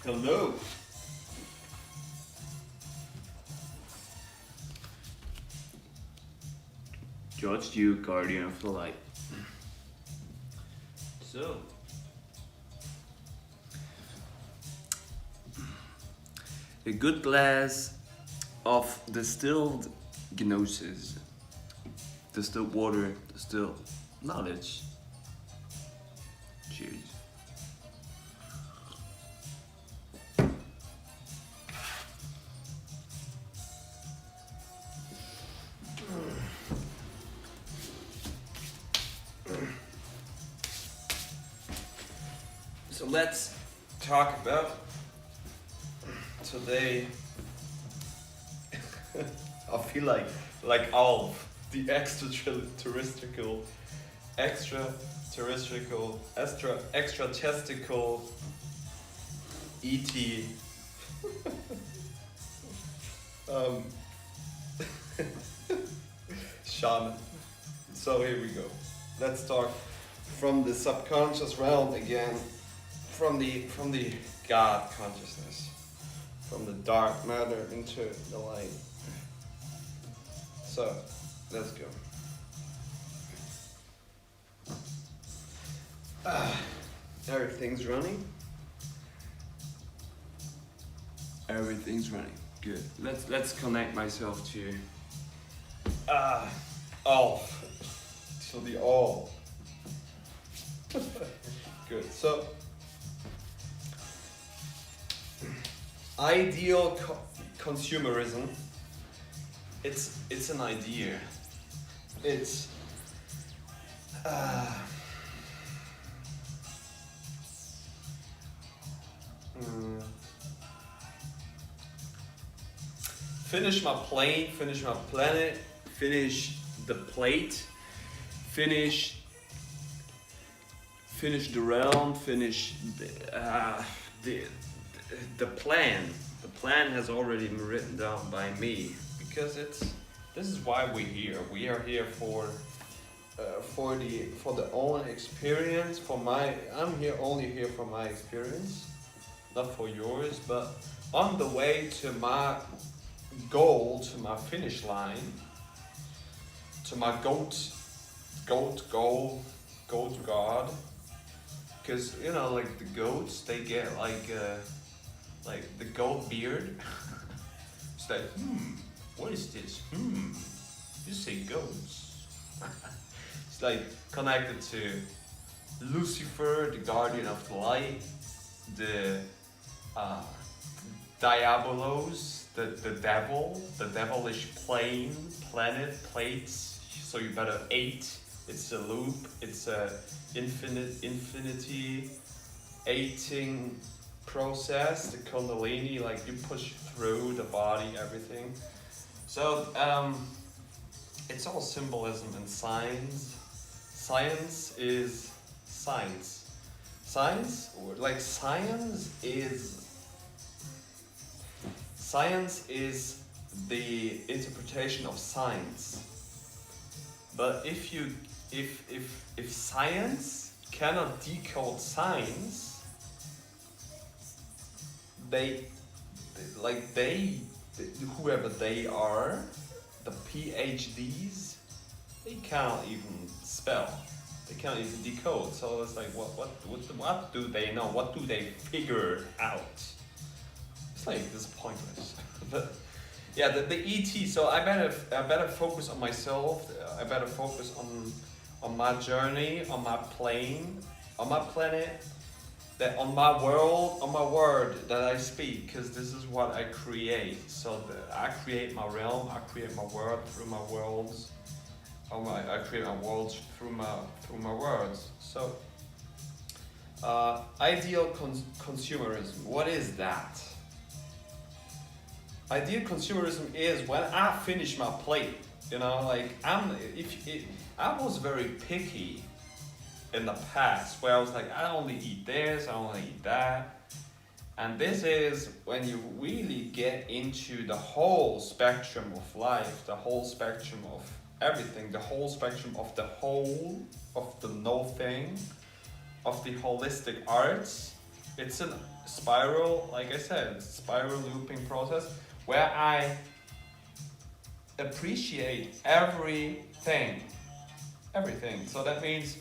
Hello. Judge you, guardian of the light. So, a good glass of distilled gnosis, distilled water, distilled knowledge. Cheers. So let's talk about today. I feel like Alf, the extraterrestrial, extra-testicle ET. um, Shaman. So here we go. Let's talk from the subconscious realm again, from the God consciousness, from the dark matter into the light. So let's go. Everything's running. Everything's running. Good. Let's connect myself to all. To the all. Good. So ideal consumerism. It's an idea. It's finish my plane, finish my planet, finish the plate, finish the realm, finish the plan. The plan has already been written down by me because this is why we're here. We are here for the own experience. I'm here only here for my experience, not for yours. But on the way to my goal, to my finish line, to my goat goal, goat god. Because like the goats, they get like the goat beard. It's like, what is this? You say goats. It's like connected to Lucifer, the guardian of the light, the Diabolos, the devil, the devilish planet, plates. So you better 8. It's a loop. It's a infinity 8ing process. The Kundalini, like you push through the body, everything. So it's all symbolism and science. Science is science. Science is the interpretation of science. But if science cannot decode science, whoever they are, the PhDs, they cannot even spell. They can't even decode. So it's like, what do they know? What do they figure out? It's like, this is pointless. But yeah, the ET. So I better focus on myself. I better focus on my journey, on my plane, on my planet, that on my world, on my word that I speak, because this is what I create. So I create my realm. I create my world through my worlds. I create my worlds through my words. So ideal consumerism. What is that? Ideal consumerism is when I finish my plate. I was very picky in the past, where I was like, I only eat this, I only eat that. And this is when you really get into the whole spectrum of life, the whole spectrum of everything, the whole spectrum of the no thing, of the holistic arts, It's a spiral, like I said, it's a spiral looping process where I appreciate everything. Everything. So that means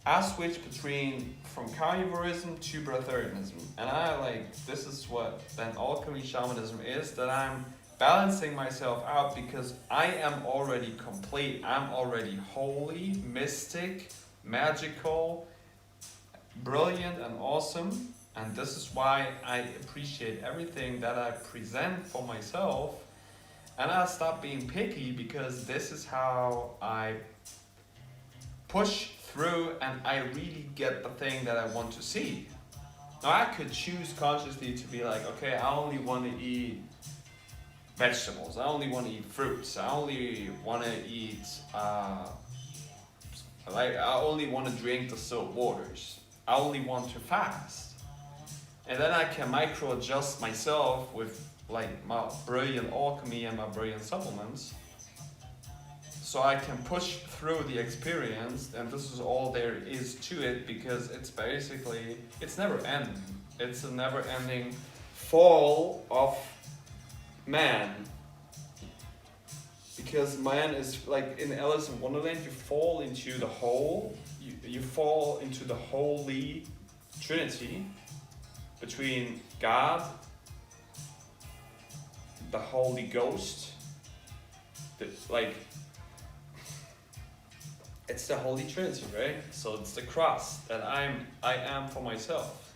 I switch between from carnivorism to breatharianism. And I like, this is what then alchemy shamanism is, that I'm balancing myself out because I am already complete. I'm already holy, mystic, magical, brilliant, and awesome. And this is why I appreciate everything that I present for myself. And I stop being picky because this is how I push through and I really get the thing that I want to see. Now I could choose consciously to be like, okay, I only want to eat vegetables, I only want to eat fruits, I only want to eat, I only want to drink the salt waters, I only want to fast. And then I can micro adjust myself with like my brilliant alchemy and my brilliant supplements. So I can push through the experience, and this is all there is to it because it's basically, it's never ending. It's a never ending fall of man. Because man is like in Alice in Wonderland, you fall into the whole, you fall into the holy trinity between God, the Holy Ghost, it's the Holy Trinity, right? So it's the cross that I am for myself.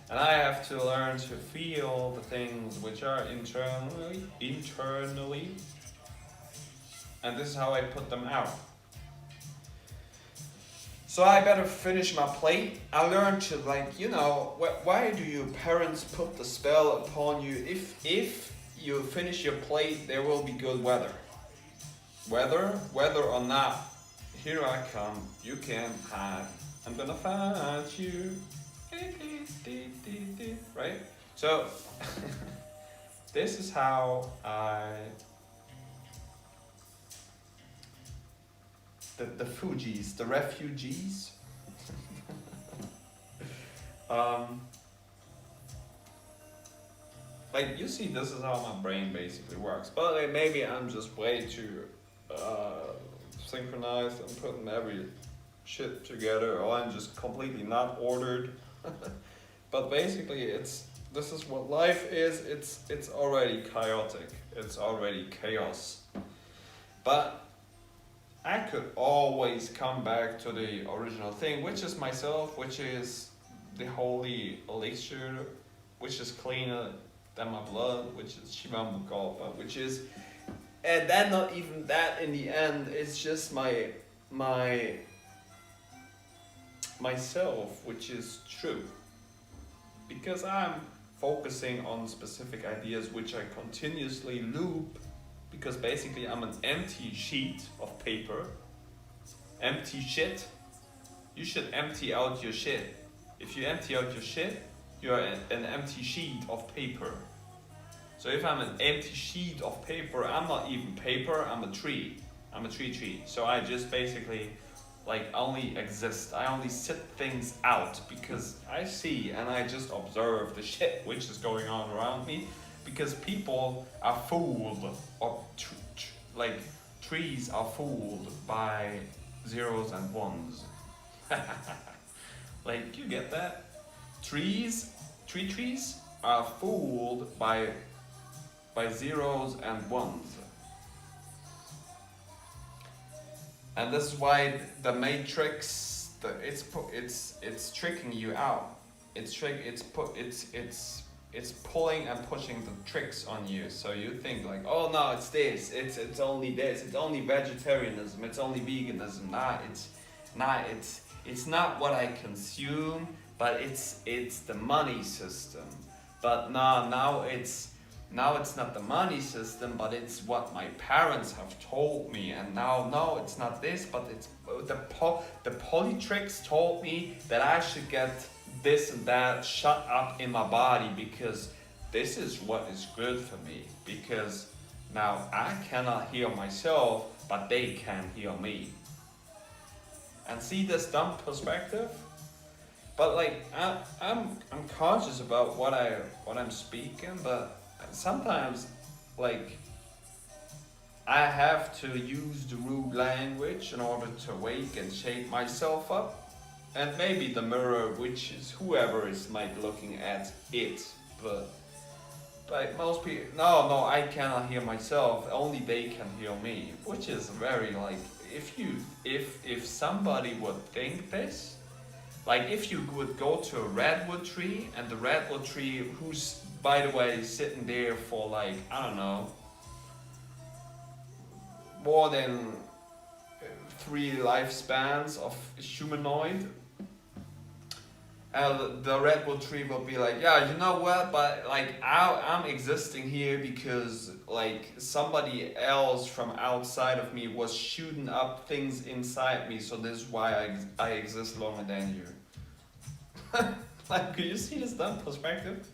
And I have to learn to feel the things which are internally, and this is how I put them out. So I better finish my plate. I learned to why do your parents put the spell upon you? If you finish your plate, there will be good weather. Whether or not, here I come, you can't hide. I'm gonna find you. Right? So, this is how the Fugees, the refugees. Like, you see, this is how my brain basically works. But like, maybe I'm just way too synchronized and putting every shit together, or I'm just completely not ordered. But basically, this is what life is. It's already chaotic. It's already chaos. But I could always come back to the original thing, which is myself, which is the holy elixir, which is cleaner than my blood, which is Shivamukalpa, which is, and then not even that in the end, it's just myself, which is true. Because I'm focusing on specific ideas which I continuously loop, because basically I'm an empty sheet of paper. Empty shit. You should empty out your shit. If you empty out your shit, you're an empty sheet of paper. So if I'm an empty sheet of paper, I'm not even paper, I'm a tree. I'm a tree. So I just basically only exist. I only sit things out because I see and I just observe the shit which is going on around me, because people are fooled, or trees are fooled by zeros and ones. Like, you get that? Trees are fooled by zeros and ones. And this is why the matrix, it's tricking you out. It's pulling and pushing the tricks on you. So you think like, oh no, it's this, it's only this, it's only vegetarianism, it's only veganism. It's not what I consume, but it's the money system. But now it's not the money system, but it's what my parents have told me. And now, no, it's not this, but it's the polytricks told me that I should get this and that shut up in my body, because this is what is good for me. Because now I cannot heal myself, but they can heal me. And see this dumb perspective? But like I'm conscious about what I'm speaking, but sometimes like I have to use the rude language in order to wake and shape myself up. And maybe the mirror, which is whoever is might looking at it, but like most people, no, I cannot hear myself. Only they can hear me, which is very like if somebody would think this, like if you would go to a redwood tree and the redwood tree, who's by the way sitting there for like I don't know more than 3 lifespans of humanoid. The redwood tree will be like, yeah, you know what? But like, I'm existing here because like somebody else from outside of me was shooting up things inside me. So this is why I exist longer than you. Like, do you see this dumb perspective?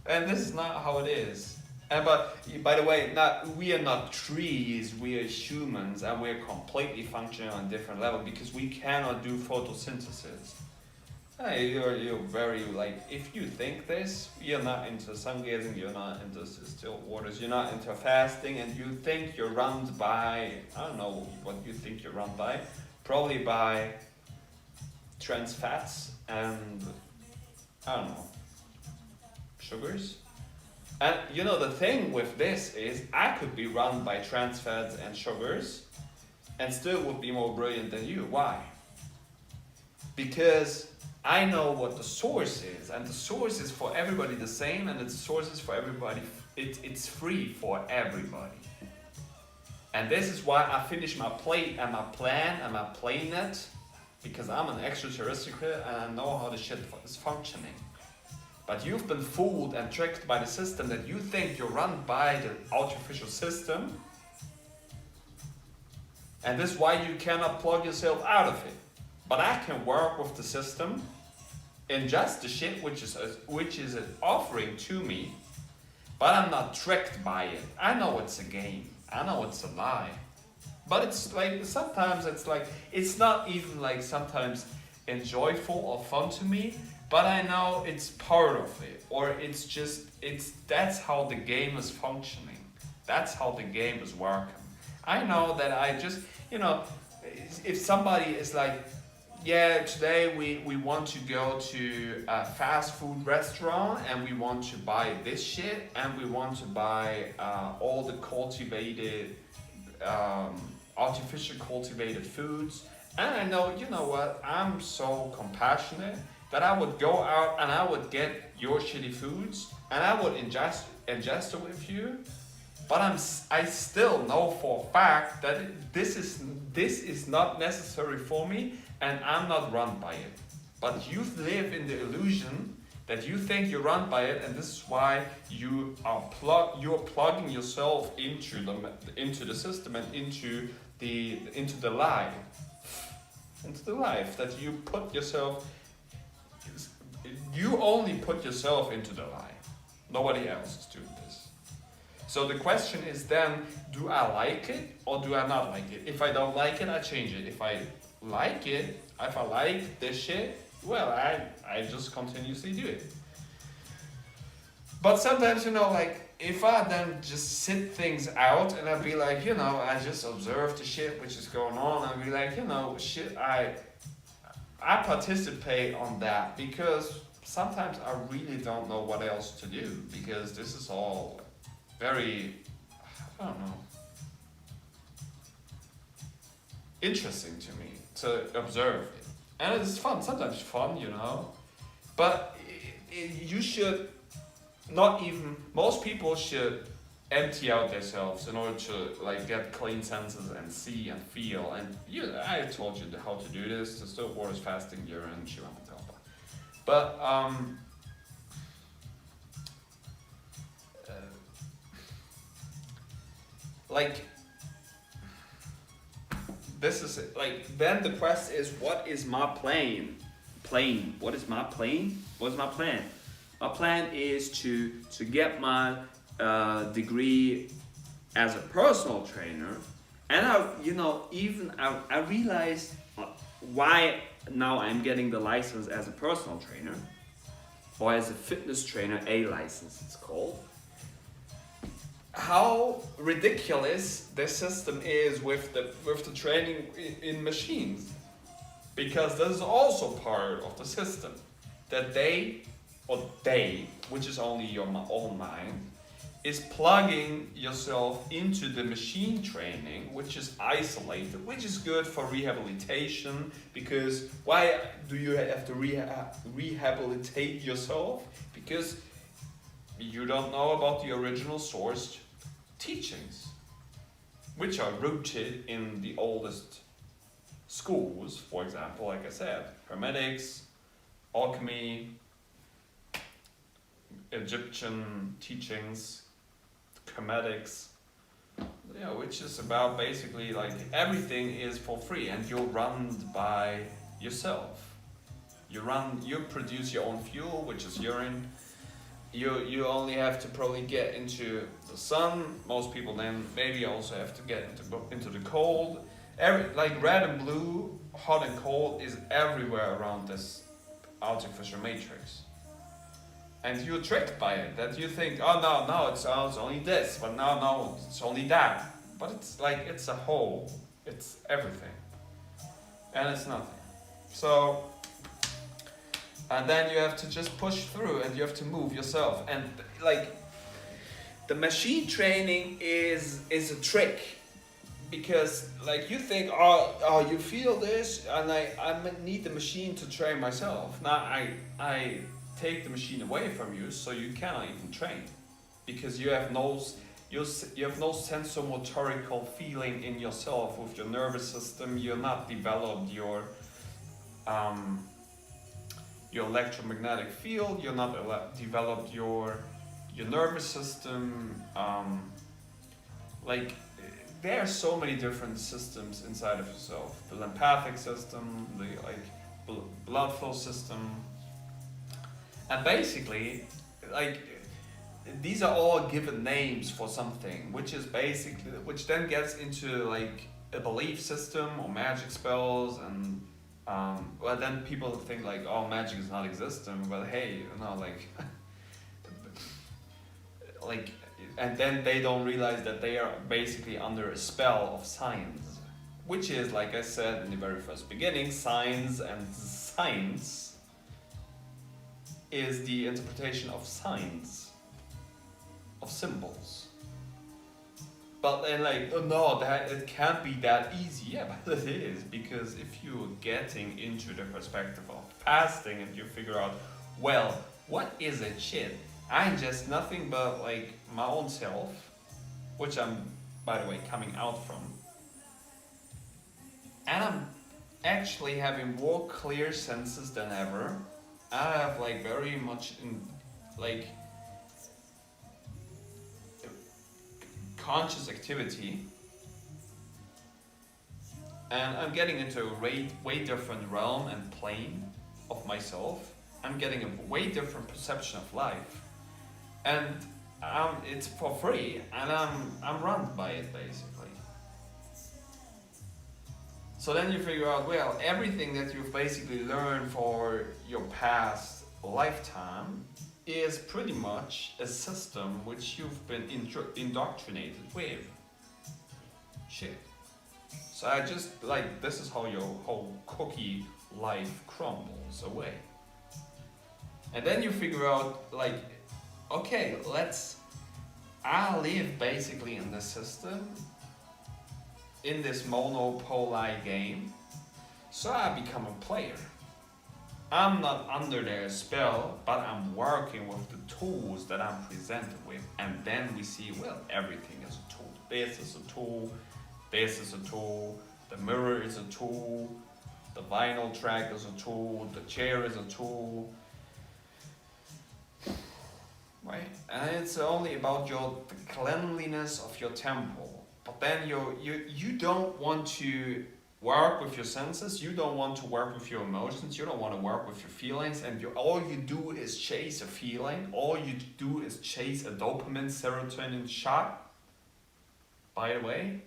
And this is not how it is. And but by the way, we are not trees. We are humans, and we're completely functioning on a different level because we cannot do photosynthesis. You're very like if you think this, you're not into sun gazing, you're not into still waters, you're not into fasting, and you think you're run by I don't know what you think you're run by, probably by trans fats and I don't know sugars. And you know the thing with this is I could be run by trans fats and sugars, and still would be more brilliant than you. Why? Because I know what the source is, and the source is for everybody the same, and the source is for everybody, it's free for everybody. And this is why I finish my plate and my plan and my playnet, because I'm an extraterrestrial and I know how the shit is functioning. But you've been fooled and tricked by the system that you think you're run by the artificial system, and this is why you cannot plug yourself out of it. But I can work with the system, ingest the shit which is it offering to me, but I'm not tricked by it. I know it's a game. I know it's a lie. But it's like sometimes it's not even like sometimes enjoyable or fun to me, but I know it's part of it, or that's how the game is functioning. That's how the game is working. I know that I just if somebody is like, yeah, today we want to go to a fast food restaurant and we want to buy this shit and we want to buy all the cultivated, artificial cultivated foods. And I know, you know what, I'm so compassionate that I would go out and I would get your shitty foods and I would ingest it with you. But I still know for a fact that this is not necessary for me, and I'm not run by it. But you live in the illusion that you think you're run by it, and this is why you're plugging yourself into the system and into the lie, into the life that you put yourself. You only put yourself into the lie. Nobody else is doing this. So the question is then, do I like it or do I not like it? If I don't like it, I change it. If I like it, if I like this shit, well, I just continuously do it. But sometimes, like, if I then just sit things out and I'd be like, I just observe the shit which is going on, I'd be like, shit, I participate on that because sometimes I really don't know what else to do because this is all very, I don't know, interesting to me to observe it. And it's fun, sometimes fun, but you should not even, most people should empty out themselves in order to like get clean senses and see and feel. And I told you how to do this, the still waters, fasting, urine, Shiva. But like this is it. Like then the quest is, what is my plan? What is my plan? What's my plan? My plan is to get my degree as a personal trainer, and I realized why now I'm getting the license as a personal trainer, or as a fitness trainer, A license it's called. How ridiculous this system is with the training in machines, because this is also part of the system that they, which is only your own mind, is plugging yourself into the machine training, which is isolated, which is good for rehabilitation, because why do you have to rehabilitate yourself? Because you don't know about the original source teachings, which are rooted in the oldest schools, for example, like I said, Hermetics, alchemy, Egyptian teachings, Hermetics, which is about basically like everything is for free and you're run by yourself. You produce your own fuel, which is urine. You only have to probably get into the sun. Most people then maybe also have to get into the cold. Like red and blue, hot and cold is everywhere around this artificial matrix. And you're tricked by it, that you think, oh no, it's only this, but no, it's only that. But it's like, it's a whole, it's everything. And it's nothing. So, and then you have to just push through and you have to move yourself. And like, the machine training is a trick. Because like you think, oh, you feel this, and I need the machine to train myself. Now I take the machine away from you, so you cannot even train, because you have no sensomotorical feeling in yourself with your nervous system. You're not developed your electromagnetic field. You're not developed your nervous system. Like there are so many different systems inside of yourself. The lymphatic system, the blood flow system. And basically, like, these are all given names for something, which then gets into like a belief system or magic spells, and well, then people think like, oh, magic is not existent. Well, hey, like, and then they don't realize that they are basically under a spell of science, which is, like I said in the very first beginning, science is the interpretation of signs, of symbols. But then like, oh no, it can't be that easy. Yeah, but it is, because if you're getting into the perspective of fasting and you figure out, well, what is it? Shit, I'm just nothing but like my own self, which I'm, by the way, coming out from. And I'm actually having more clear senses than ever. I have like very much in like conscious activity, and I'm getting into a way different realm and plane of myself. I'm getting a way different perception of life, and it's for free, and I'm run by it basically. So then you figure out, well, everything that you've basically learned for your past lifetime is pretty much a system which you've been indoctrinated with. Shit. So I just, like, this is how your whole cookie life crumbles away. And then you figure out, like, okay, I live basically in this system, in this monopoly game, so I become a player. I'm not under their spell, but I'm working with the tools that I'm presented with, and then we see, well, everything is a tool. This is a tool, this is a tool, the mirror is a tool, the vinyl track is a tool, the chair is a tool, right? And it's only about the cleanliness of your temple. But then you don't want to work with your senses, you don't want to work with your emotions, you don't want to work with your feelings, and all you do is chase a feeling, all you do is chase a dopamine, serotonin shot. By the way,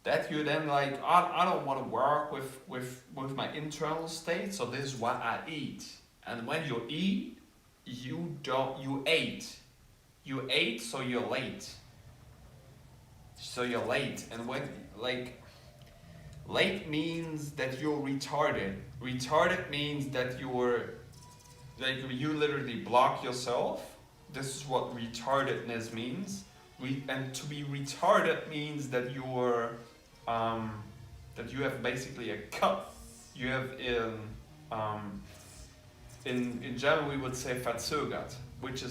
that you then like, I don't want to work with my internal state, so this is what I eat. And when you eat, you ate. You ate, so you're late. So you're late. And when, like, late means that you're retarded. Retarded means that you're, like, you literally block yourself. This is what retardedness means. And to be retarded means that that you have basically a cut. You have in German we would say verzögert, which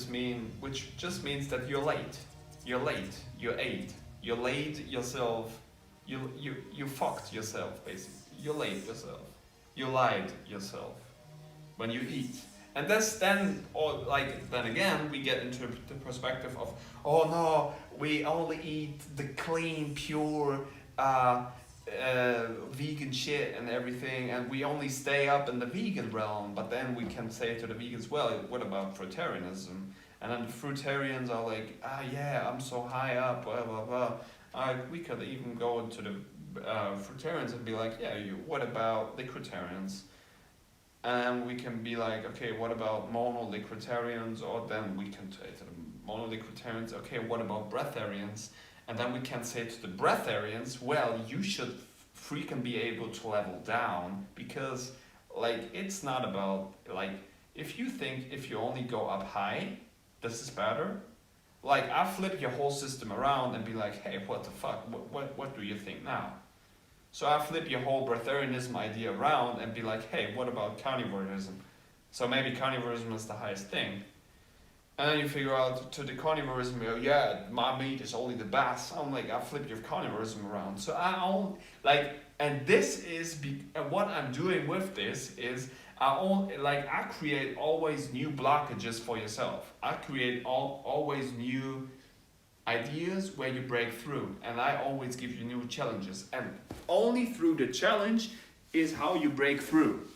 just means that you're late. You're late. You ate. You laid yourself. You fucked yourself basically. You laid yourself. You lied yourself when you eat. And that's then, or like then again, we get into the perspective of, oh no, we only eat the clean, pure, vegan shit and everything, and we only stay up in the vegan realm. But then we can say to the vegans, well, what about fruitarianism? And then the fruitarians are like, yeah, I'm so high up, blah blah blah. We could even go into the fruitarians and be like, yeah, what about liquidarians? And we can be like, okay, what about monoliquidarians? Or then we can say to the monoliquidarians, okay, what about breatharians? And then we can say to the breatharians, well, you should freaking be able to level down, because like it's not about like, if you think if you only go up high, this is better. Like I flip your whole system around and be like, hey, what the fuck? What do you think now? So I flip your whole breatharianism idea around and be like, hey, what about carnivorism? So maybe carnivorism is the highest thing. And then you figure out to the carnivorism, you go, yeah, my meat is only the best. I'm like, I flip your carnivorism around. So I own, like, and this is, and what I'm doing with this is, I create always new blockages for yourself. I create always new ideas where you break through, and I always give you new challenges, and only through the challenge is how you break through.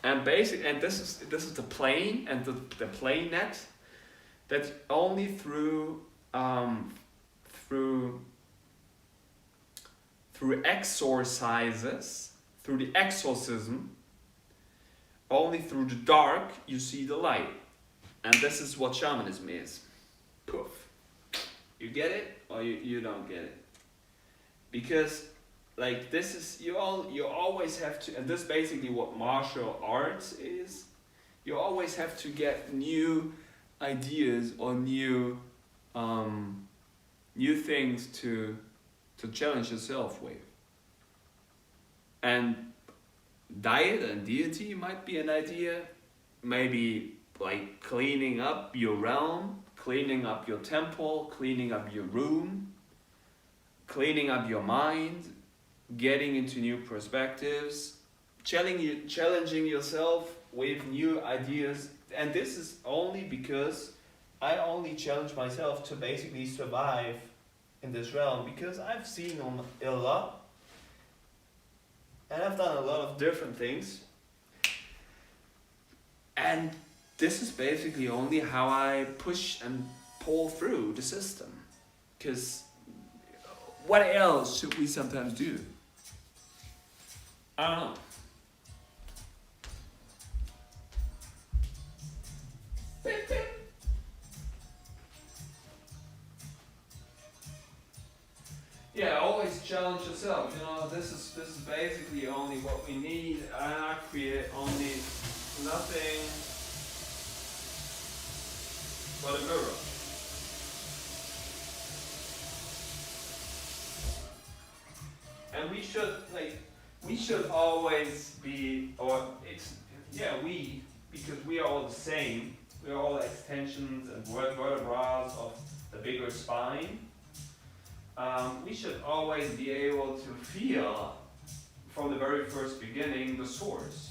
And this is the plane and the plane net, that only through exorcises, through the exorcism, only through the dark you see the light. And this is what shamanism is. Poof. You get it or you don't get it? Because like this is, you always have to, and this is basically what martial arts is. You always have to get new ideas or new things to challenge yourself with. And diet and deity might be an idea. Maybe like cleaning up your realm, cleaning up your temple, cleaning up your room, cleaning up your mind, getting into new perspectives, challenging yourself with new ideas. And this is only because I only challenge myself to basically survive in this realm, because I've seen a lot and I've done a lot of different things. And this is basically only how I push and pull through the system. Because what else should we sometimes do? I don't know. Yeah, always challenge yourself. You know, this is basically only what we need. I create only nothing but a mirror. And we should always be, or it's, yeah, because we are all the same. We are all extensions and vertebrae of the bigger spine. We should always be able to feel from the very first beginning the source.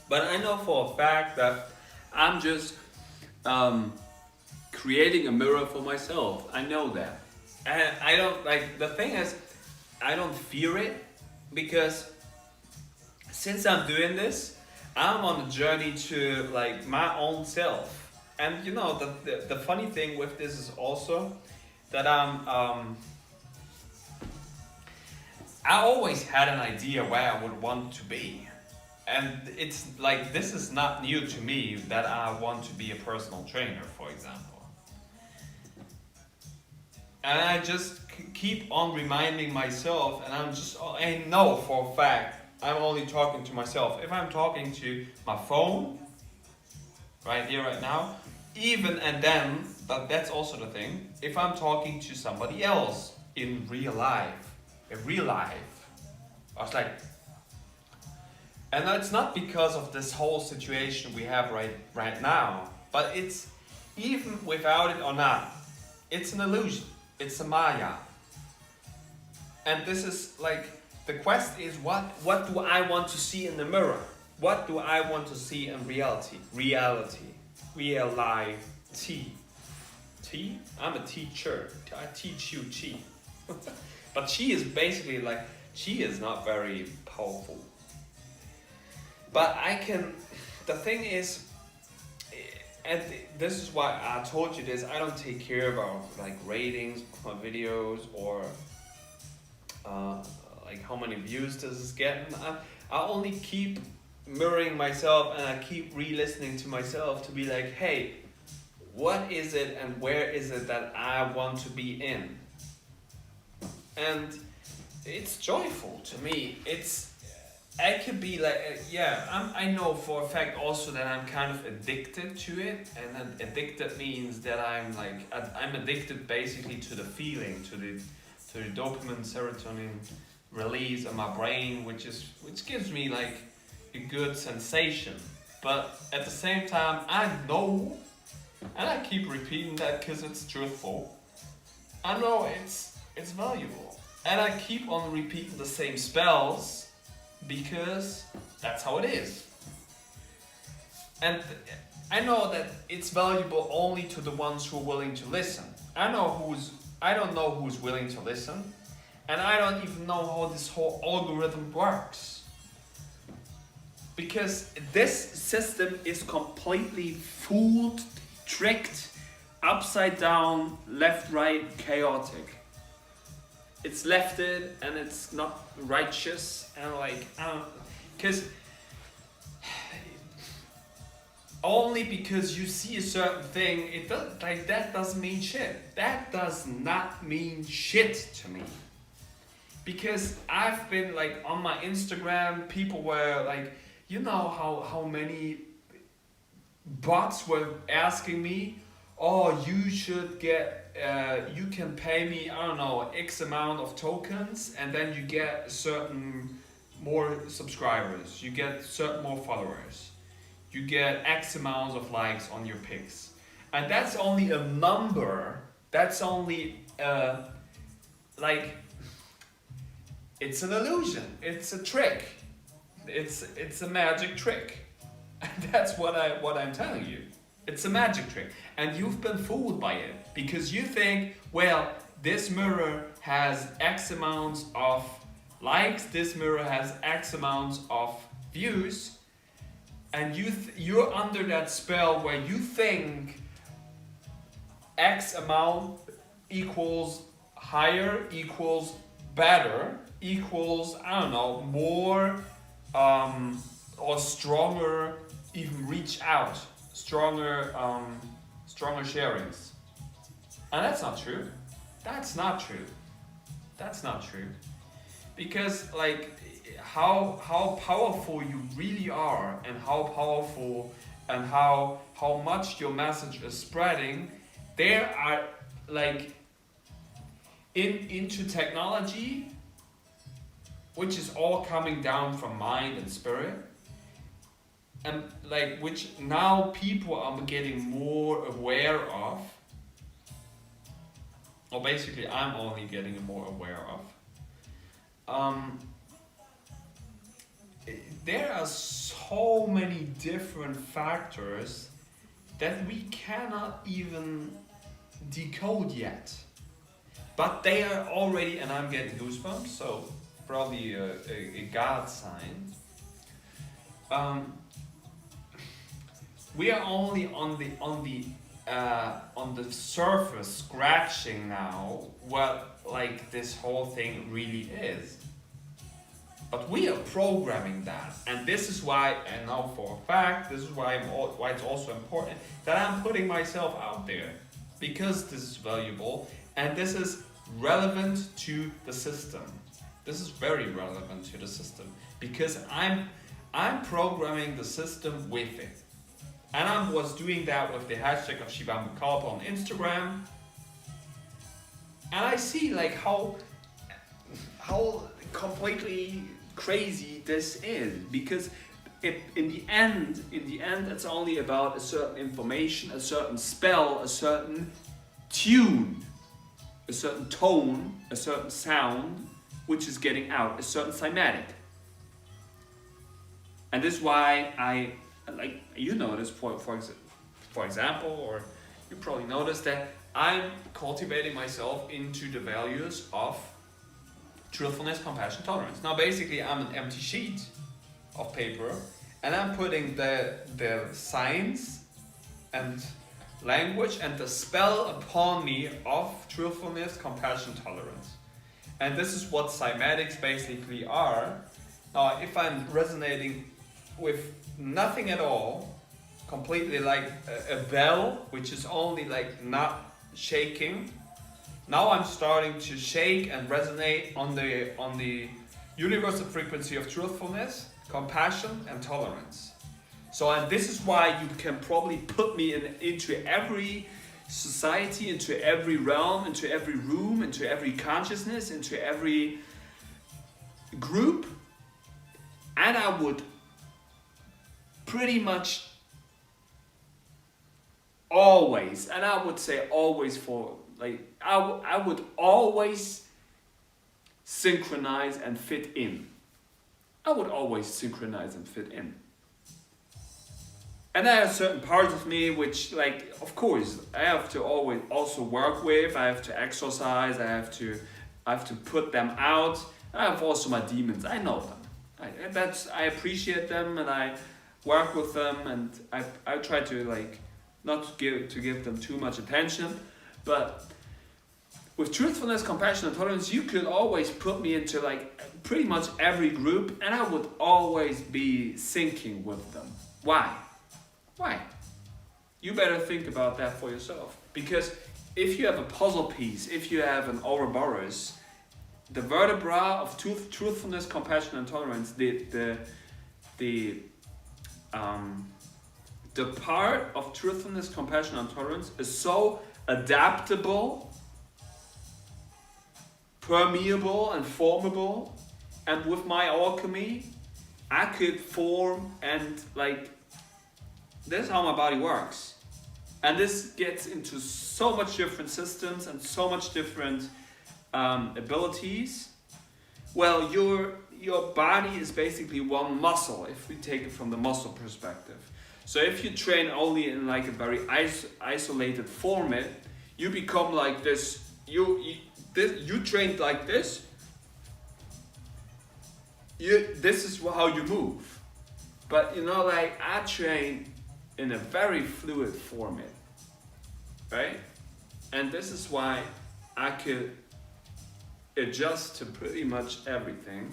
But I know for a fact that I'm just creating a mirror for myself. I know that. And I don't like, the thing is, I don't fear it, because since I'm doing this, I'm on a journey to like my own self. And you know, the funny thing with this is also that I always had an idea where I would want to be. And it's like, this is not new to me that I want to be a personal trainer, for example. And I just keep on reminding myself, and I know for a fact, I'm only talking to myself. If I'm talking to my phone, right here, right now, even and then, but that's also the thing, if I'm talking to somebody else in real life, I was like, and it's not because of this whole situation we have right now, but it's, even without it or not, it's an illusion. It's a Maya. And this is like, the quest is what do I want to see in the mirror? What do I want to see in reality? Real life. T? I'm a teacher. I teach you chi. But chi is basically like, chi is not very powerful. But the thing is, and this is why I told you this, I don't take care about like ratings of my videos or like how many views this is getting. I only keep mirroring myself, and I keep re-listening to myself to be like, hey, what is it and where is it that I want to be in? And it's joyful to me. I could be like, I know for a fact also that I'm kind of addicted to it, and then addicted means that I'm addicted basically to the feeling, to the dopamine, serotonin release in my brain, which gives me like a good sensation. But at the same time, I know, and I keep repeating that because it's truthful, I know it's valuable, and I keep on repeating the same spells because that's how it is. And I know that it's valuable only to the ones who are willing to listen. I don't know who's willing to listen, and I don't even know how this whole algorithm works. Because this system is completely fooled, tricked, upside down, left, right, chaotic. It's lefted and it's not righteous, and like, because only because you see a certain thing, that doesn't mean shit. That does not mean shit to me. Because I've been like on my Instagram, people were like, you know how many bots were asking me, oh, you should get, you can pay me, I don't know, X amount of tokens, and then you get certain more subscribers, you get certain more followers, you get X amount of likes on your pics. And that's only a number, that's only, like, it's an illusion, it's a trick, it's a magic trick. And that's what I'm telling you. It's a magic trick, and you've been fooled by it because you think, well, this mirror has X amounts of likes, this mirror has X amounts of views, and you're under that spell where you think X amount equals higher, equals better, equals, I don't know, more or stronger, even reach out. Stronger sharings. And that's not true. That's not true. That's not true. Because like how powerful you really are, and how powerful and how much your message is spreading, there are like into technology, which is all coming down from mind and spirit. And like, which now people are getting more aware of, or basically I'm only getting more aware of. There are so many different factors that we cannot even decode yet. But they are already, and I'm getting goosebumps, so probably a God sign. We are only on the surface scratching now what like this whole thing really is. But we are programming that, and this is why, and now for a fact, this is why why it's also important that I'm putting myself out there, because this is valuable and this is relevant to the system. This is very relevant to the system because I'm programming the system with it, and I was doing that with the hashtag of Shibambukalpa on Instagram, and I see like how completely crazy this is, because in the end it's only about a certain information, a certain spell, a certain tune, a certain tone, a certain sound which is getting out, a certain cymatic. And this is why I like, you notice for example, or you probably noticed that I'm cultivating myself into the values of truthfulness, compassion, tolerance. Now basically I'm an empty sheet of paper, and I'm putting the science and language and the spell upon me of truthfulness, compassion, tolerance. And this is what cymatics basically are. Now if I'm resonating with nothing at all, completely like a bell which is only like not shaking, now I'm starting to shake and resonate on the universal frequency of truthfulness, compassion, and tolerance. So, and this is why you can probably put me into every society, into every realm, into every room, into every consciousness, into every group, and I would pretty much always, and I would say always for like, I would always synchronize and fit in. I would always synchronize and fit in. And there are certain parts of me which, like, of course, I have to always also work with. I have to exercise. I have to put them out. I have also my demons. I know them. I appreciate them, and I work with them, and I try to like not to give them too much attention. But with truthfulness, compassion, and tolerance, you could always put me into like pretty much every group, and I would always be syncing with them. Why? Why? You better think about that for yourself. Because if you have a puzzle piece, if you have an Ouroboros, the vertebra of truthfulness, compassion, and tolerance, the part of truthfulness, compassion, and tolerance is so adaptable, permeable, and formable, and with my alchemy I could form, and like, this is how my body works, and this gets into so much different systems and so much different abilities. Well, your body is basically one muscle, if we take it from the muscle perspective. So if you train only in like a very isolated format, you become like this. You trained like this. This is how you move. But you know, like, I train in a very fluid format, right? And this is why I could adjust to pretty much everything,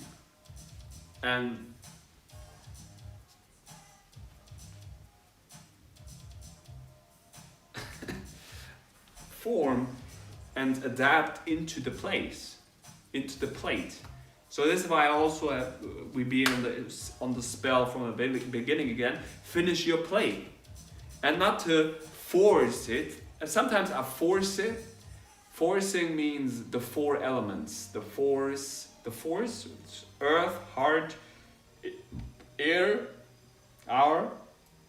and form and adapt into the place, into the plate. So this is why I also have, we be on the spell from the beginning again, finish your plate. And not to force it. And sometimes I force it. Forcing means the four elements. The force, earth, heart, air,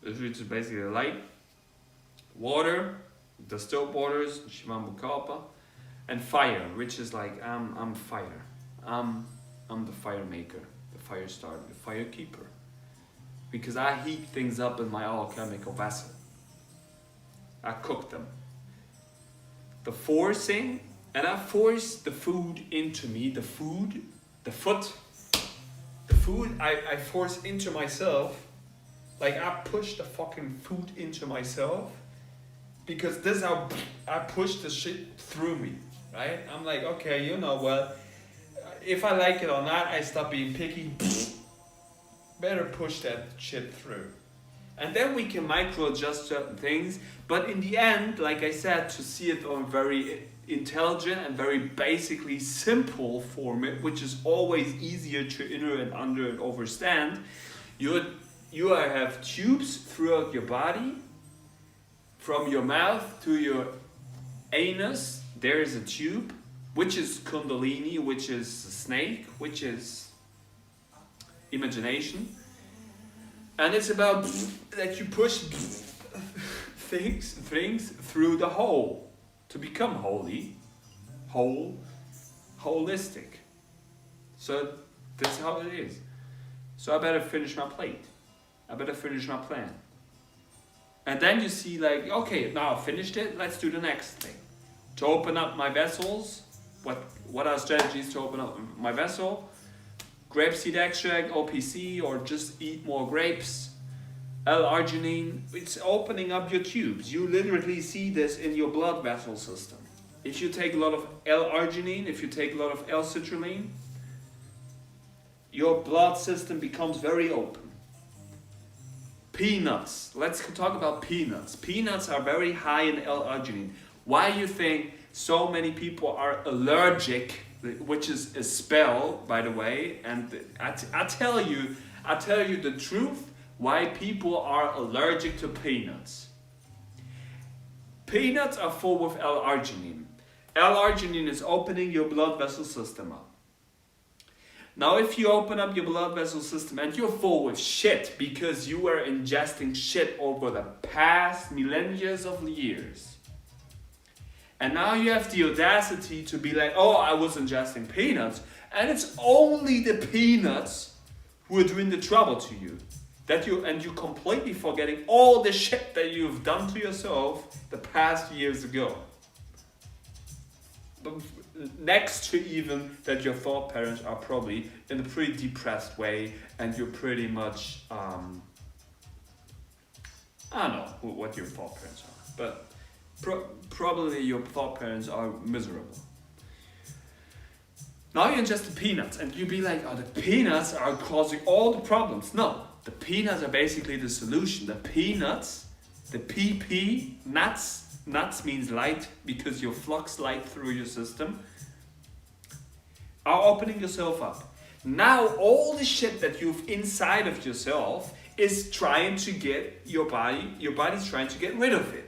which is basically light, water, the still waters, Shivambukalpa, and fire, which is like, I'm fire. I'm the fire maker, the fire starter, the fire keeper. because I heat things up in my alchemical vessel. I cook them. The forcing, and I force the food into me, the food I force into myself. Like I push the fucking food into myself, because this is how I push the shit through me, right? I'm like, okay, you know what? If I like it or not, I stop being picky. Better push that shit through. And then we can micro adjust certain things. But in the end, like I said, to see it on a very intelligent and very basically simple format, which is always easier to inner and under and understand, you have tubes throughout your body. From your mouth to your anus, there is a tube, which is Kundalini, which is a snake, which is imagination. And it's about that you push things through the hole to become holistic. So that's how it is. So I better finish my plate. I better finish my plan. And then you see like, okay, now I finished it, let's do the next thing. To open up my vessels, what are strategies to open up my vessel? Grapeseed extract, OPC, or just eat more grapes. L-arginine, it's opening up your tubes. You literally see this in your blood vessel system. If you take a lot of L-arginine, if you take a lot of L-citrulline, your blood system becomes very open. Peanuts. Let's talk about peanuts. Peanuts are very high in L-arginine. Why you think so many people are allergic, which is a spell, by the way, and I tell you the truth why people are allergic to peanuts. Peanuts are full with L-arginine. L-arginine is opening your blood vessel system up. Now if you open up your blood vessel system and you're full with shit because you were ingesting shit over the past millennia of years, and now you have the audacity to be like, oh, I was ingesting peanuts, and it's only the peanuts who are doing the trouble to you. And you're completely forgetting all the shit that you've done to yourself the past years ago. But next to even that your thought patterns are probably in a pretty depressed way, and you're pretty much, I don't know what your thought patterns are, but probably your thought patterns are miserable. Now you ingest the peanuts and you be like, oh, the peanuts are causing all the problems. No, the peanuts are basically the solution. The peanuts, the PP, nuts means light because you flux light through your system, are opening yourself up. Now all the shit that you've inside of yourself is trying to get your body's trying to get rid of it.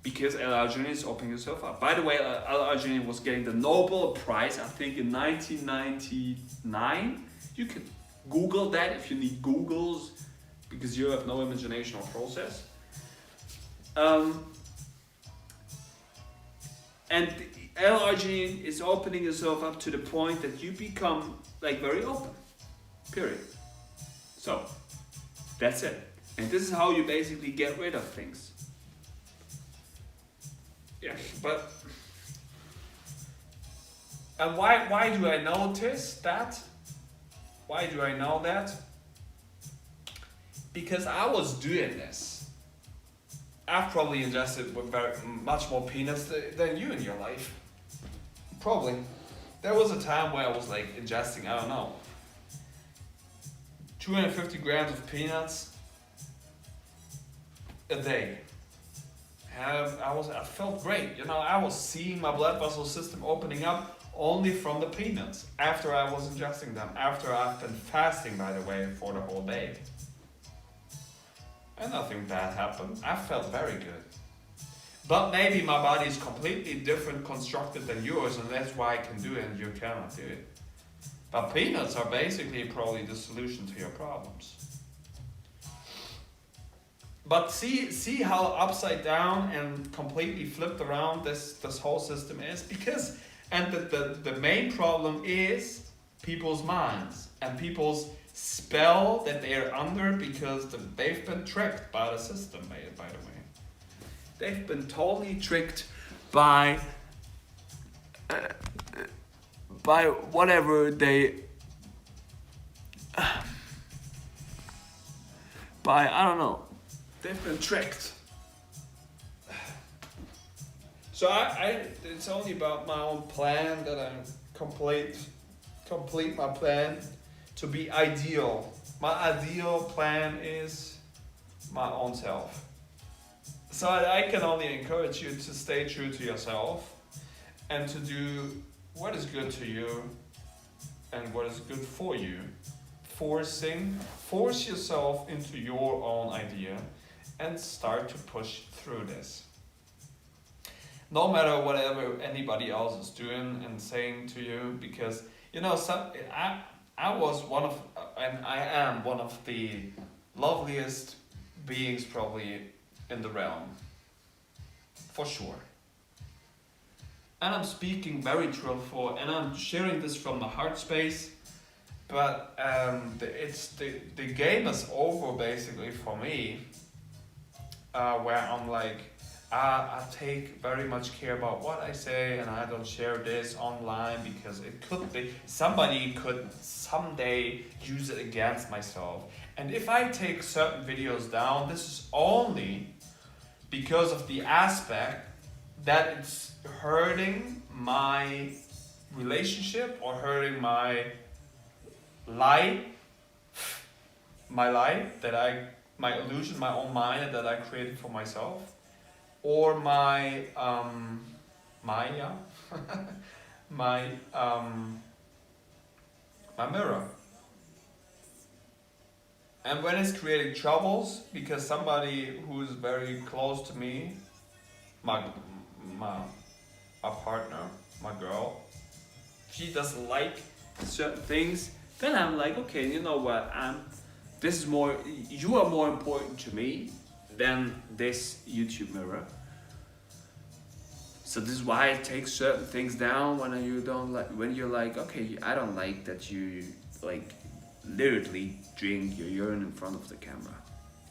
Because L-arginine is opening yourself up. By the way, L-arginine was getting the Nobel Prize, I think in 1999. You can Google that if you need Googles, because you have no imagination or process. And L-arginine is opening yourself up to the point that you become like very open. Period. So, that's it. And this is how you basically get rid of things. Yeah, but and why do I notice that? Why do I know that? Because I was doing this. I've probably ingested with much more peanuts than you in your life. Probably. There was a time where I was like ingesting, I don't know, 250 grams of peanuts a day. I felt great, you know. I was seeing my blood vessel system opening up only from the peanuts after I was ingesting them, after I've been fasting, by the way, for the whole day. And nothing bad happened. I felt very good. But maybe my body is completely different constructed than yours, and that's why I can do it and you cannot do it. But peanuts are basically probably the solution to your problems. But see how upside down and completely flipped around this whole system is? Because, and the main problem is people's minds and people's spell that they are under because they've been tricked by the system, by the way. They've been totally tricked by whatever they by, I don't know, they've been tricked. So I it's only about my own plan that I complete my plan to be ideal. My ideal plan is my own self. So I can only encourage you to stay true to yourself and to do what is good to you and what is good for you. Force yourself into your own idea and start to push through this. No matter whatever anybody else is doing and saying to you, because you know, I was one of, and I am one of the loveliest beings probably in the realm, for sure. And I'm speaking very truthful, and I'm sharing this from the heart space. But the game is over basically for me, where I'm like, I take very much care about what I say, and I don't share this online because it could be somebody could someday use it against myself. And if I take certain videos down, this is only because of the aspect that it's hurting my relationship or hurting my lie my illusion, my own mind that I created for myself, or my Maya, my mirror. And when it's creating troubles because somebody who's very close to me, my partner, my girl, she doesn't like certain things, then I'm like, okay, you know what? You are more important to me than this YouTube mirror. So this is why I take certain things down when you're like, okay, I don't like that you like literally drink your urine in front of the camera.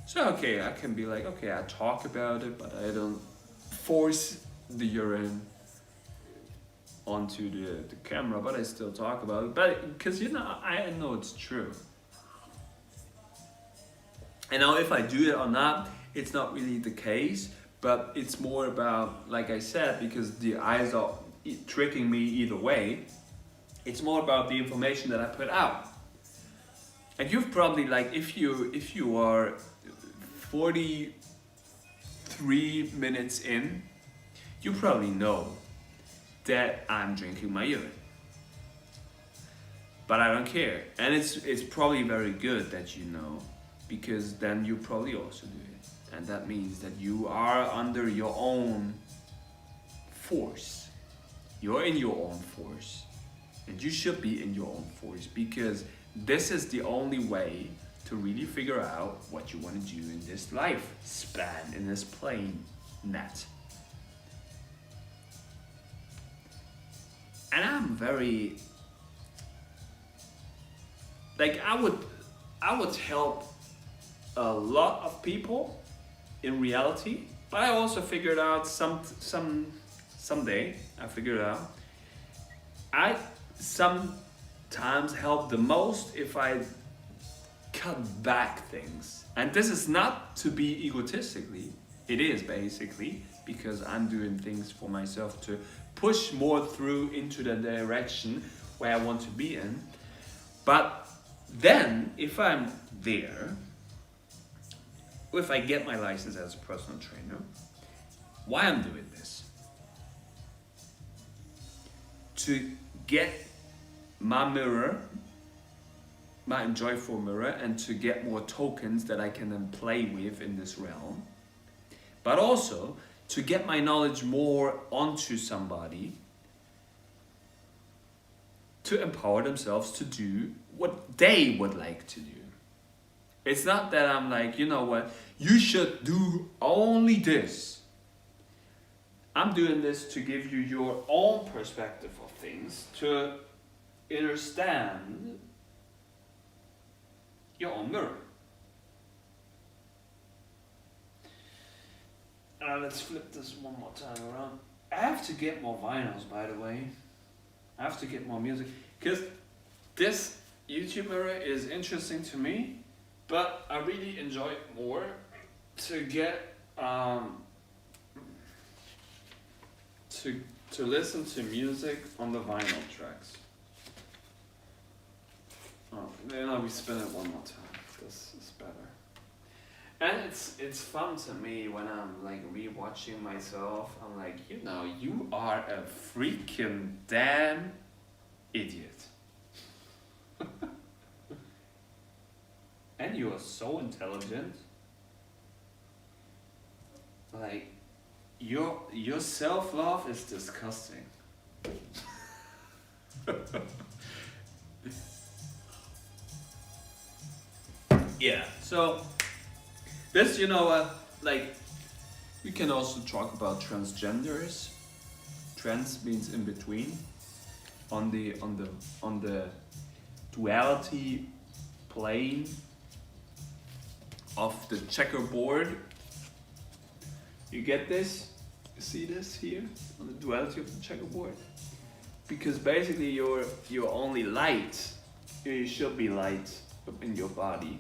So okay, I can be like, okay, I talk about it, but I don't force the urine onto the camera, but I still talk about it. But because I know it's true. And now if I do it or not, it's not really the case, but it's more about, like I said, because the eyes are tricking me either way, it's more about the information that I put out. And you've probably, like, if you are 43 minutes in, you probably know that I'm drinking my urine. But I don't care. And it's probably very good that you know, because then you probably also do it. And that means that you are under your own force. You're in your own force. And you should be in your own force, because this is the only way to really figure out what you want to do in this life span, in this plane net. And I'm very, like, I would help a lot of people in reality, but I also figured out someday I figured out I sometimes help the most if I cut back things. And this is not to be egotistically, it is basically because I'm doing things for myself to push more through into the direction where I want to be in. But then if I'm there, if I get my license as a personal trainer, why I'm doing this? To get my mirror, my joyful mirror, and to get more tokens that I can then play with in this realm. But also to get my knowledge more onto somebody to empower themselves to do what they would like to do. It's not that I'm like, you know what, you should do only this. I'm doing this to give you your own perspective of things, to understand your own mirror. Let's flip this one more time around. I have to get more vinyls, by the way. I have to get more music. Because this YouTube mirror is interesting to me, but I really enjoy it more to get to listen to music on the vinyl tracks. Oh, then I'll spin it one more time. This is better. And it's fun to me when I'm like rewatching myself. I'm like, you are a freaking damn idiot. And you are so intelligent. Like, your self-love is disgusting. Yeah. So this, like, we can also talk about transgenders. Trans means in between. On the duality plane of the checkerboard. You get this? You see this here on the duality of the checkerboard? Because basically you're only light. You should be light in your body.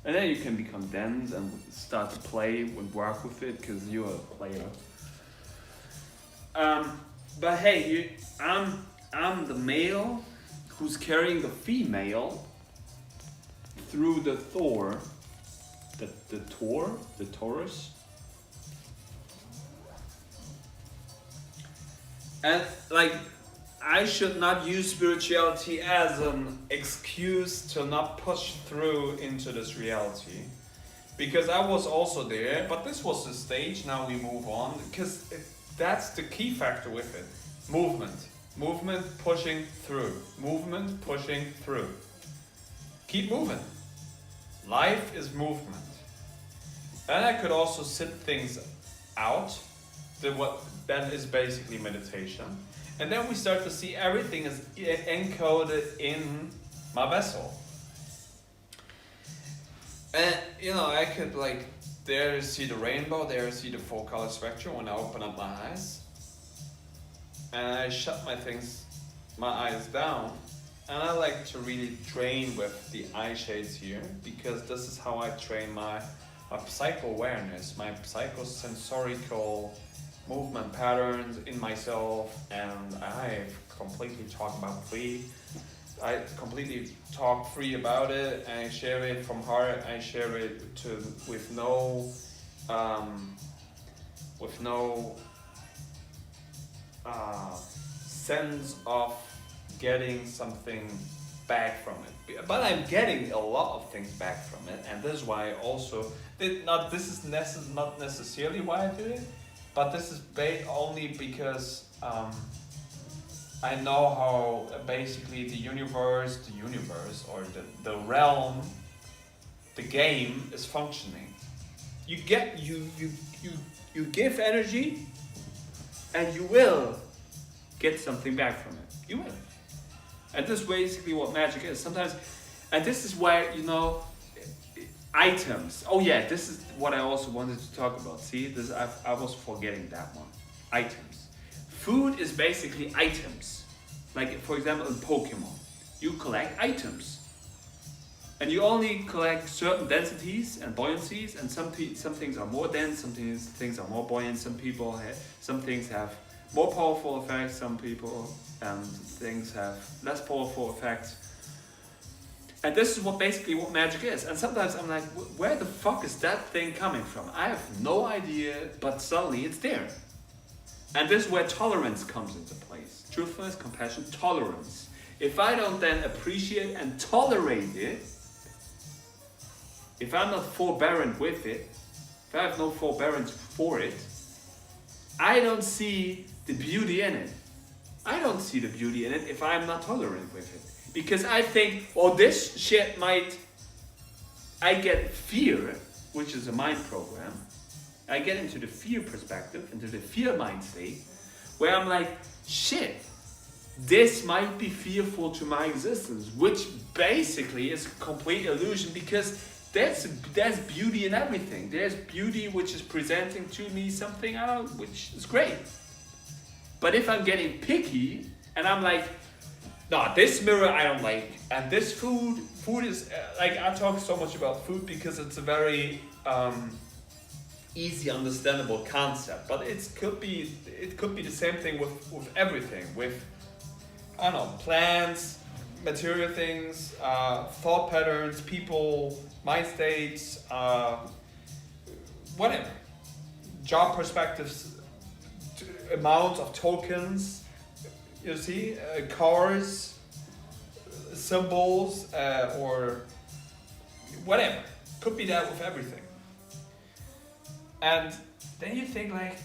And then you can become dense and start to play and work with it because you're a player. But hey, I'm the male who's carrying the female through the Taurus. And like, I should not use spirituality as an excuse to not push through into this reality. Because I was also there, but this was the stage, now we move on. Because that's the key factor with it. Movement. Movement pushing through. Movement pushing through. Keep moving. Life is movement. And I could also sit things out. That is basically meditation. And then we start to see everything is encoded in my vessel. And I could there see the rainbow, there see the full color spectrum when I open up my eyes. And I shut my eyes down. And I like to really train with the eye shades here, because this is how I train my psycho-awareness, my psychosensorical movement patterns in myself. And I completely talk free about it. I share it from heart. I share it with no sense of getting something back from it. But I'm getting a lot of things back from it, and this is why I also not necessarily why I do it, but this is only because I know how basically the universe or the realm, the game is functioning. You give energy, and you will get something back from it. You will. And this is basically what magic is. Sometimes, and this is why, items. Oh yeah, this is what I also wanted to talk about. See, I was forgetting that one. Items. Food is basically items. Like, for example, in Pokemon, you collect items. And you only collect certain densities and buoyancies, and some things are more dense, some things are more buoyant, some things have more powerful effects, some things have less powerful effects. And this is basically what magic is. And sometimes I'm like, where the fuck is that thing coming from? I have no idea, but suddenly it's there. And this is where tolerance comes into place. Truthfulness, compassion, tolerance. If I don't then appreciate and tolerate it, if I'm not forbearant with it, if I have no forbearance for it, I don't see the beauty in it. I don't see the beauty in it if I'm not tolerant with it. Because I think, this shit I get fear, which is a mind program. I get into the fear perspective, into the fear mind state, where I'm like, shit, this might be fearful to my existence, which basically is a complete illusion, because there's beauty in everything. There's beauty which is presenting to me something which is great. But if I'm getting picky and I'm like, no, this mirror I don't like, and this food is like, I talk so much about food because it's a very easy understandable concept, but it could be the same thing with everything, with, I don't know, plants, material things, thought patterns, people, mind states, whatever, job perspectives, amount of tokens, you see, cars, symbols, or whatever. Could be that with everything. And then you think like,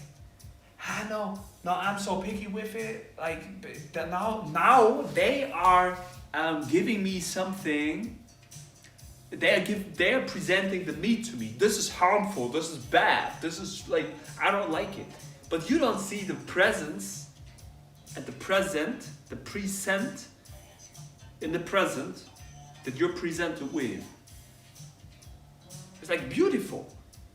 no, I'm so picky with it. Like that now they are giving me something. They are presenting the meat to me. This is harmful. This is bad. This is like, I don't like it. But you don't see the presence and the present, the present in the present that you're presented with. It's like beautiful.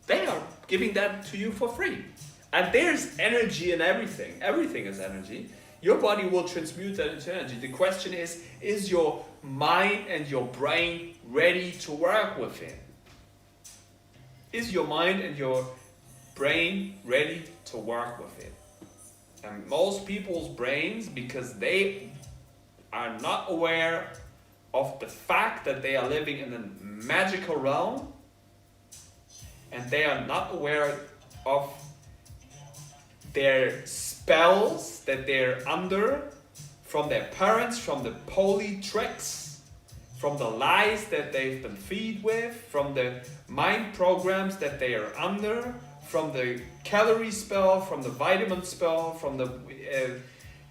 They are giving that to you for free. And there's energy in everything. Everything is energy. Your body will transmute that into energy. The question is your mind and your brain ready to work with it? Is your mind and your brain ready to work with it? And most people's brains, because they are not aware of the fact that they are living in a magical realm, and they are not aware of their spells that they're under from their parents, from the poly tricks, from the lies that they've been fed with, from the mind programs that they are under, from the calorie spell, from the vitamin spell, from the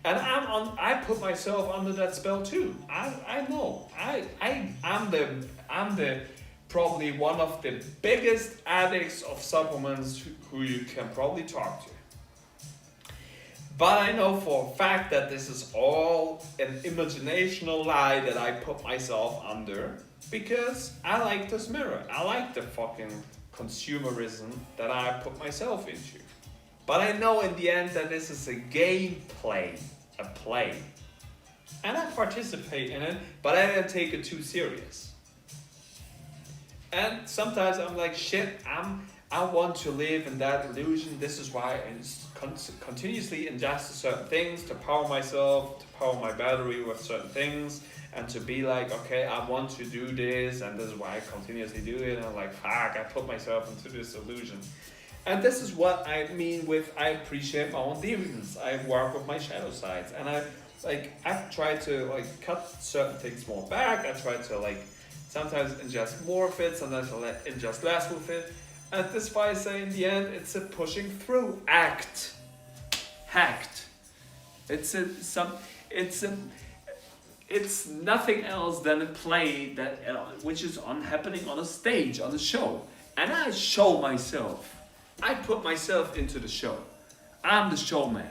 and I put myself under that spell too. I know. I'm the probably one of the biggest addicts of supplements who you can probably talk to. But I know for a fact that this is all an imaginational lie that I put myself under, because I like this mirror. I like the fucking consumerism that I put myself into. But I know in the end that this is a gameplay, a play. And I participate in it, but I don't take it too serious. And sometimes I'm like, shit, I want to live in that illusion. This is why I continuously ingest certain things to power myself, to power my battery with certain things, and to be like, okay, I want to do this, and this is why I continuously do it. And I'm like, fuck, I put myself into this illusion. And this is what I mean with, I appreciate my own demons. I work with my shadow sides, and I've tried to cut certain things more back. I try to sometimes ingest more of it, sometimes I ingest less with it. And this is why I say in the end, it's a pushing through act. It's nothing else than a play that which is happening on a stage, on a show. And I show myself. I put myself into the show. I'm the showman.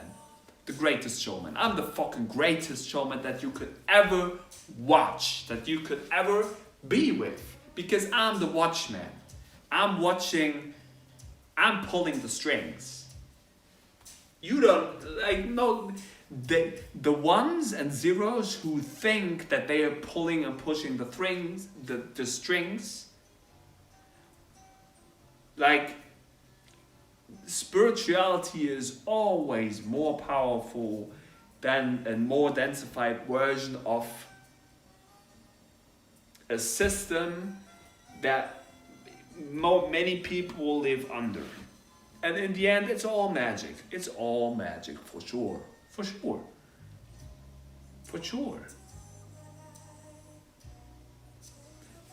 The greatest showman. I'm the fucking greatest showman that you could ever watch, that you could ever be with. Because I'm the watchman. I'm watching, I'm pulling the strings. You don't, no, the ones and zeros who think that they are pulling and pushing the strings, spirituality is always more powerful than a more densified version of a system that many people live under. And in the end, it's all magic. It's all magic, for sure. For sure. For sure.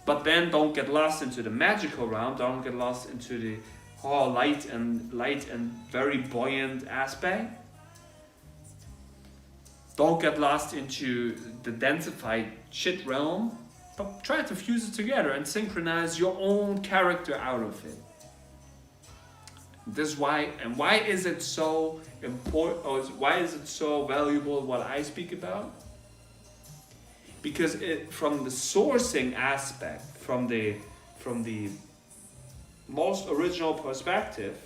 But then don't get lost into the magical realm. Don't get lost into the light and very buoyant aspect. Don't get lost into the densified shit realm. But try to fuse it together and synchronize your own character out of it. This is why, and why is it so important, or why is it so valuable what I speak about? Because from the sourcing aspect, from the most original perspective,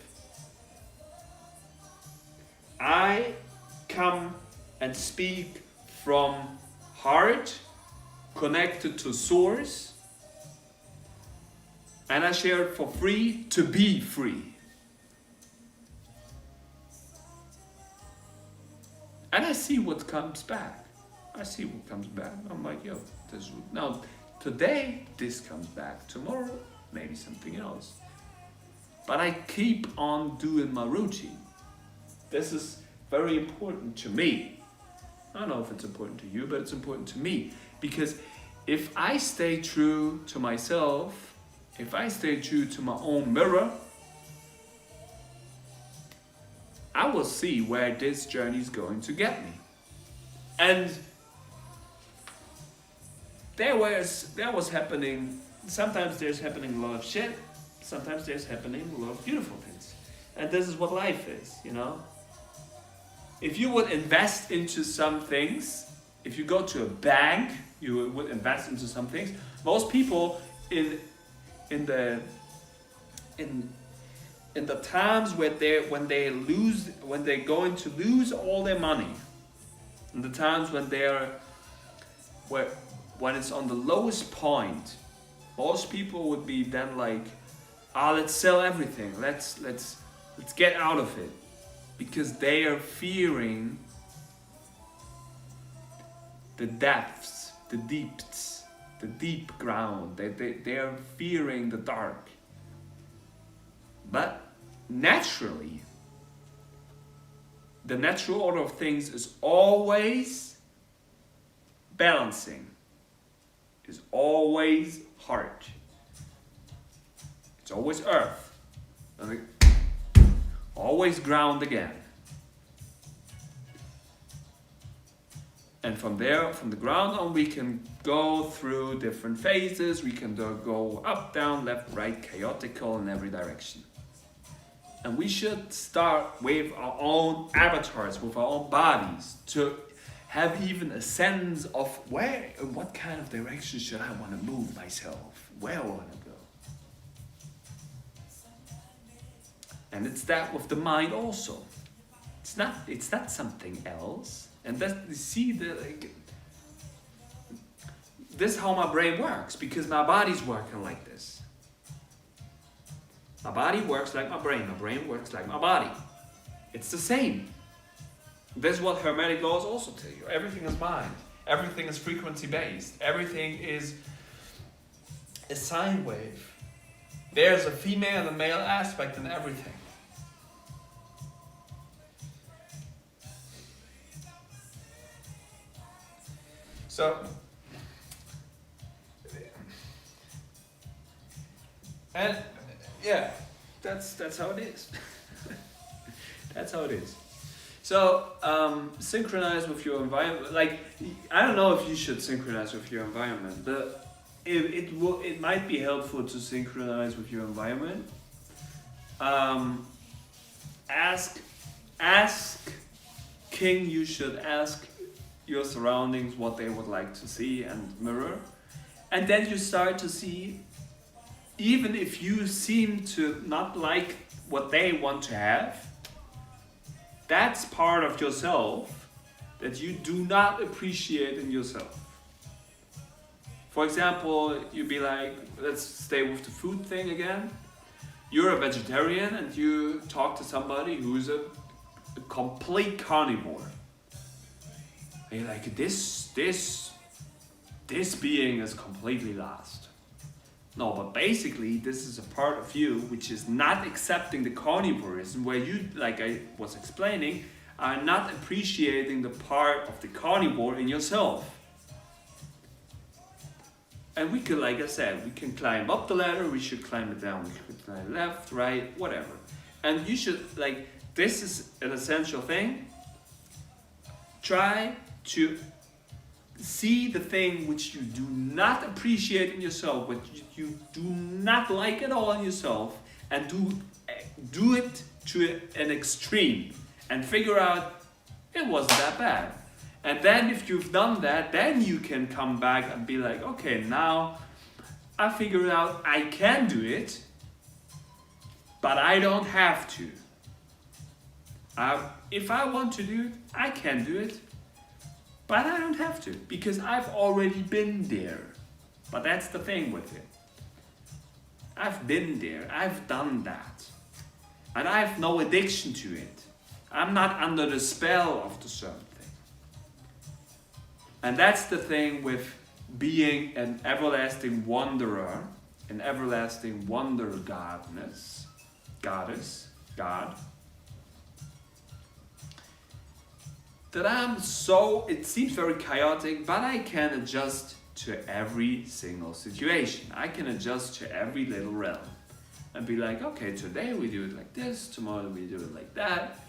I come and speak from heart, connected to source, and I share it for free to be free. And I see what comes back. I'm like, yo, now today this comes back. Tomorrow, maybe something else. But I keep on doing my routine. This is very important to me. I don't know if it's important to you, but it's important to me. Because if I stay true to myself, if I stay true to my own mirror, I will see where this journey is going to get me. And there was happening, sometimes there's happening a lot of shit, sometimes there's happening a lot of beautiful things. And this is what life is, you know? If you would invest into some things, if you go to a bank, you would invest into some things. Most people in the times when they're going to lose all their money, in the times when it's on the lowest point, most people would be then like, let's sell everything, let's get out of it, because they are fearing the depths, the deeps, the deep ground. They are fearing the dark. But naturally, the natural order of things is always balancing, is always heart, it's always earth, always ground again. And from there, from the ground on, we can go through different phases. We can go up, down, left, right, chaotical in every direction. And we should start with our own avatars, with our own bodies, to have even a sense of what kind of direction should I want to move myself? Where I want to go? And it's that with the mind also. It's not something else. And that's, you see, this is how my brain works, because my body's working like this. My body works like my brain works like my body. It's the same. This is what Hermetic laws also tell you. Everything is mind. Everything is frequency based. Everything is a sine wave. There's a female and a male aspect in everything. So, and yeah, that's how it is. That's how it is. So synchronize with your environment. Like, I don't know if you should synchronize with your environment, but it might be helpful to synchronize with your environment. You should ask your surroundings what they would like to see and mirror, and then you start to see, even if you seem to not like what they want to have, that's part of yourself that you do not appreciate in yourself. For example, you'd be like, let's stay with the food thing again. You're a vegetarian and you talk to somebody who's a complete carnivore. And you're like, this being is completely lost. No, but basically this is a part of you which is not accepting the carnivorism, where you, like I was explaining, are not appreciating the part of the carnivore in yourself. And we could, like I said, we can climb up the ladder, we should climb it down, we could climb left, right, whatever. And you should, like, this is an essential thing. Try to see the thing which you do not appreciate in yourself, which you do not like at all in yourself, and do do it to an extreme and figure out it wasn't that bad. And then if you've done that, then you can come back and be like, okay, now I figured out I can do it, but I don't have to. If I want to do it, I can do it, but I don't have to because I've already been there. But that's the thing with it. I've been there, I've done that, and I have no addiction to it. I'm not under the spell of the certain thing. And that's the thing with being an everlasting wanderer, an everlasting wonder God. That I'm so, it seems very chaotic, but I can adjust to every single situation. I can adjust to every little realm and be like, okay, today we do it like this, tomorrow we do it like that.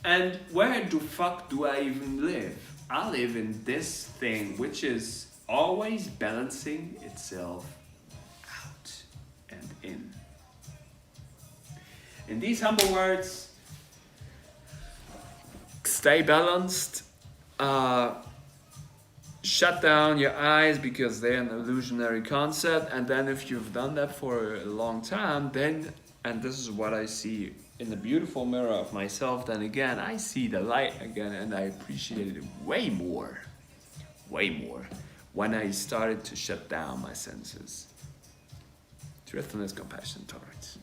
And where the fuck do I even live? I live in this thing which is always balancing itself out and in. In these humble words, stay balanced. Shut down your eyes because they're an illusionary concept, and then if you've done that for a long time, then, and this is what I see in the beautiful mirror of myself, then again I see the light again, and I appreciate it way more when I started to shut down my senses. Truthfulness, compassion, tolerance.